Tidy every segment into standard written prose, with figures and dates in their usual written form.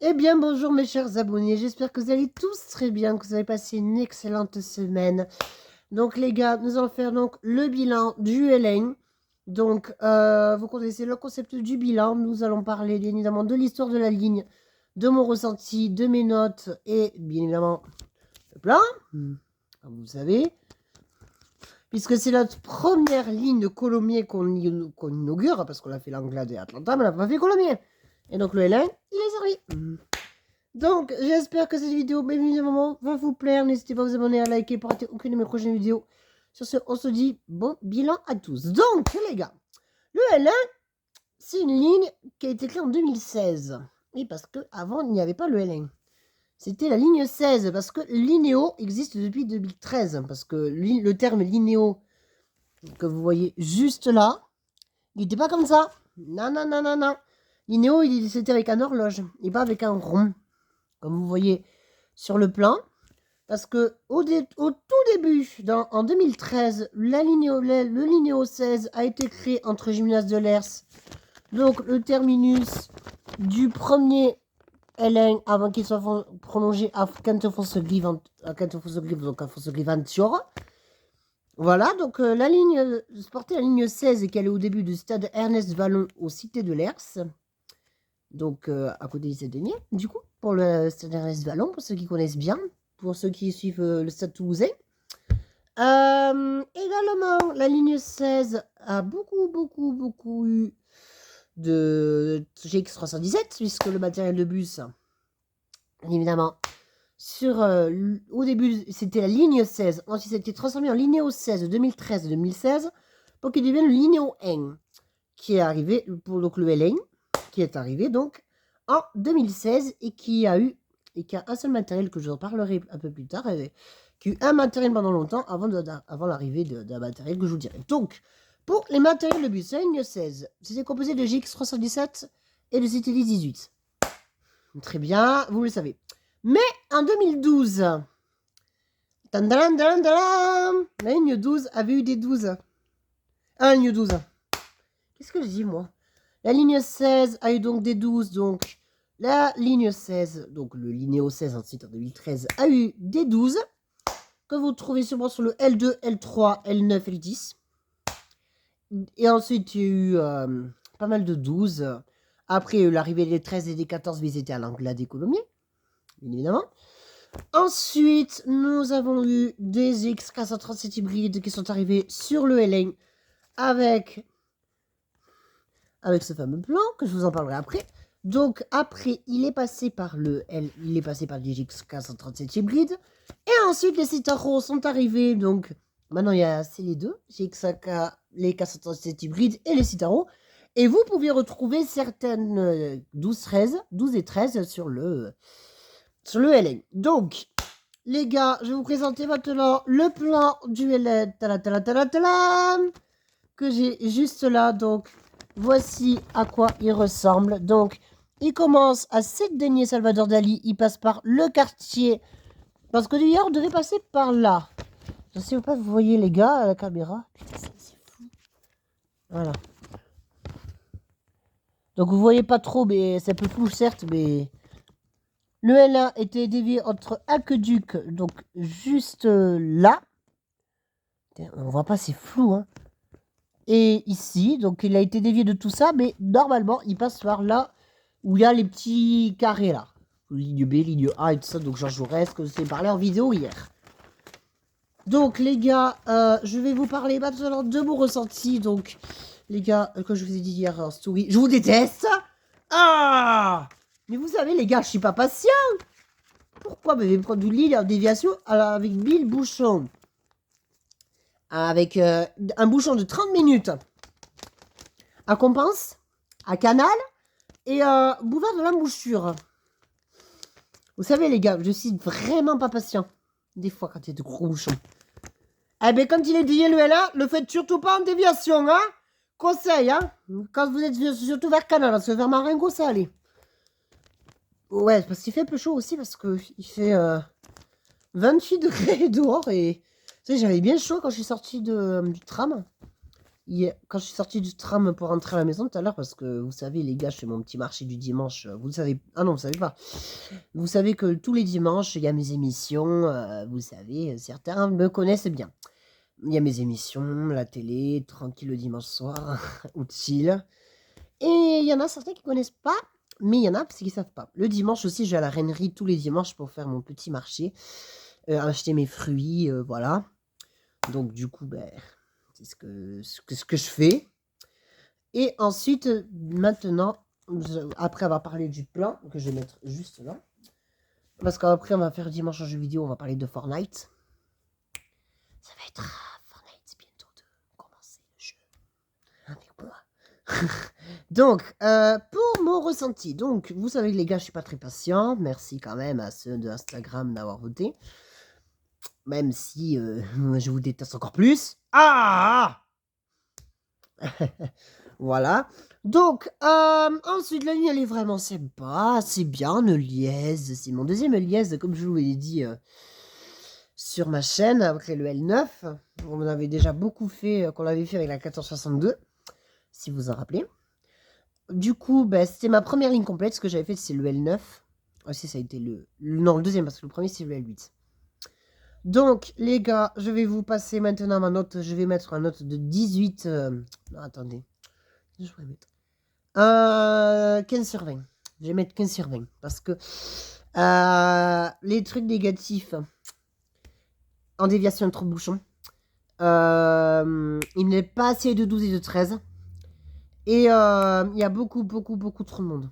Eh bien, bonjour mes chers abonnés, j'espère que vous allez tous très bien, que vous avez passé une excellente semaine. Donc les gars, nous allons faire donc le bilan du LN. Donc, vous connaissez le concept du bilan. Nous allons parler bien évidemment de l'histoire de la ligne, de mon ressenti, de mes notes et bien évidemment le plan, comme vous savez. Puisque c'est notre première ligne de Colomiers qu'on inaugure, parce qu'on a fait l'Anglade et Atlanta, mais on n'a pas fait Colomiers. Et donc le LN, il est servi. Donc, j'espère que cette vidéo, bien évidemment, va vous plaire. N'hésitez pas à vous abonner, à liker pour rater aucune de mes prochaines vidéos. Sur ce, on se dit bon bilan à tous. Donc, les gars, le L1, c'est une ligne qui a été créée en 2016. Oui, parce qu'avant, il n'y avait pas le L1. C'était la ligne 16, parce que Linéo existe depuis 2013. Parce que le terme Linéo, que vous voyez juste là, il n'était pas comme ça. Non, non, non, non, non. Linéo, c'était avec un horloge, et pas avec un rond. Comme vous voyez sur le plan, parce que au tout début, en 2013, le Linéo 16 a été créé entre Gymnase de Lers, donc le terminus du premier L1 avant qu'il soit prolongé à Cantefosse-Glive, donc à Fosse-Glive-Antioche. Voilà, donc la ligne portait la ligne 16 qui allait au début du stade Ernest Vallon aux Cités de Lers. Donc, à côté du stade de du coup, pour le stade Ernest Vallon, pour ceux qui connaissent bien, pour ceux qui suivent le stade toulousain. Également, la ligne 16 a beaucoup eu de GX317, puisque le matériel de bus, évidemment, au début, c'était la ligne 16. Ensuite, c'était transformé en Linéo 16 de 2013-2016 pour qu'il devienne le Linéo 1, qui est arrivé pour donc, le L1, qui est arrivé donc en 2016 et qui a un seul matériel que je reparlerai un peu plus tard, qui a eu un matériel pendant longtemps avant l'arrivée d'un matériel que je vous dirai. Donc, pour les matériels de bus, la ligne 16, c'était composé de GX317 et de Citylis 18. Très bien, vous le savez. Mais en 2012, la ligne 12 avait eu des 12. La ligne 12. Qu'est-ce que je dis, moi? La ligne 16 a eu donc des 12, donc la ligne 16, donc le Linéo 16 ensuite en 2013, a eu des 12, que vous trouvez sûrement sur le L2, L3, L9, L10. Et ensuite, il y a eu pas mal de 12. Après, l'arrivée des 13 et des 14, mais ils étaient à l'Anglade des Colomiers, bien évidemment. Ensuite, nous avons eu des X437 hybrides qui sont arrivés sur le L1 avec ce fameux plan, que je vous en parlerai après. Donc, après, il est passé par le DGX 437 hybride. Et ensuite, les Citaro sont arrivés. Donc, maintenant, c'est les deux. Les 437 hybrides et les Citaro. Et vous pouvez retrouver certaines 12 et 13 sur le LN. Donc, les gars, je vais vous présenter maintenant le plan du LN. Que j'ai juste là. Donc, voici à quoi il ressemble. Donc, il commence à Saint-Denis Salvador Dali. Il passe par le quartier. Parce que d'ailleurs, on devait passer par là. Je ne sais pas, vous voyez les gars à la caméra. Putain, c'est fou. Voilà. Donc, vous voyez pas trop, mais c'est un peu flou, certes, mais... Le L1 était dévié entre Aqueduc, donc juste là. On voit pas, c'est flou, hein. Et ici, donc il a été dévié de tout ça, mais normalement, il passe par là où il y a les petits carrés là. Ligne B, ligne A et tout ça, donc Georges Jaurès, que je vous ai parlé en vidéo hier. Donc les gars, je vais vous parler maintenant de mon ressenti. Donc les gars, comme je vous ai dit hier en story, je vous déteste. Ah! Mais vous savez les gars, je suis pas patient. Pourquoi je vais prendre une ligne en déviation avec 1000 bouchons? Avec un bouchon de 30 minutes à Compense, à Canal et Boulevard de l'Embouchure. Vous savez les gars, je suis vraiment pas patient. Des fois quand il y a de gros bouchons. Eh bien quand il est dévié le L1, le faites surtout pas en déviation, hein. Conseil, hein. Quand vous êtes surtout vers Canal, parce que vers Marengo ça allait. Ouais, parce qu'il fait un peu chaud aussi, parce qu'il fait 28 degrés dehors et... Tu sais, j'avais bien chaud quand je suis sortie du tram. quand je suis sortie du tram pour rentrer à la maison tout à l'heure, parce que vous savez, les gars, je fais mon petit marché du dimanche. Vous le savez. Ah non, vous savez pas. Vous savez que tous les dimanches, il y a mes émissions. Vous savez, certains me connaissent bien. Il y a mes émissions, la télé, tranquille le dimanche soir, ou chill. Et il y en a certains qui connaissent pas, mais il y en a parce qu'ils savent pas. Le dimanche aussi, je vais à la Reinerie tous les dimanches pour faire mon petit marché, acheter mes fruits, voilà. Donc du coup, ben, c'est ce que je fais. Et ensuite, maintenant, après avoir parlé du plan, que je vais mettre juste là, parce qu'après on va faire dimanche en jeu vidéo, on va parler de Fortnite. Ça va être Fortnite bientôt de commencer le jeu avec moi. Donc, pour mon ressenti, donc vous savez les gars, je suis pas très patient. Merci quand même à ceux de Instagram d'avoir voté. Même si je vous déteste encore plus. Ah voilà. Donc, ensuite, la ligne, elle est vraiment sympa. C'est bien, le lièse. C'est mon deuxième lièse, comme je vous l'ai dit sur ma chaîne, après le L9. On avait déjà beaucoup fait, qu'on l'avait fait avec la 1462, si vous en rappelez. Du coup, ben, c'était ma première ligne complète. Ce que j'avais fait, c'est le L9. Aussi, ça a été non, le deuxième, parce que le premier, c'est le L8. Donc, les gars, je vais vous passer maintenant ma note. Je vais mettre une note de 18. Non, attendez. Je vais mettre 15 sur 20. Je vais mettre 15 sur 20. Parce que les trucs négatifs en déviation trop bouchon. Il n'est pas assez de 12 et de 13. Et il y a beaucoup trop de monde.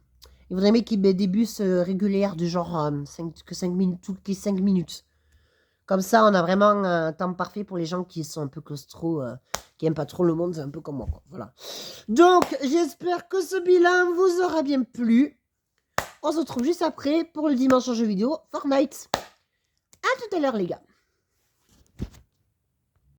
Il faudrait mettre qu'il y ait des bus réguliers de genre 5 minutes, toutes les 5 minutes. Comme ça, on a vraiment un temps parfait pour les gens qui sont un peu claustro, qui n'aiment pas trop le monde, c'est un peu comme moi, quoi. Voilà. Donc, j'espère que ce bilan vous aura bien plu. On se retrouve juste après pour le dimanche en jeu vidéo Fortnite. À tout à l'heure, les gars.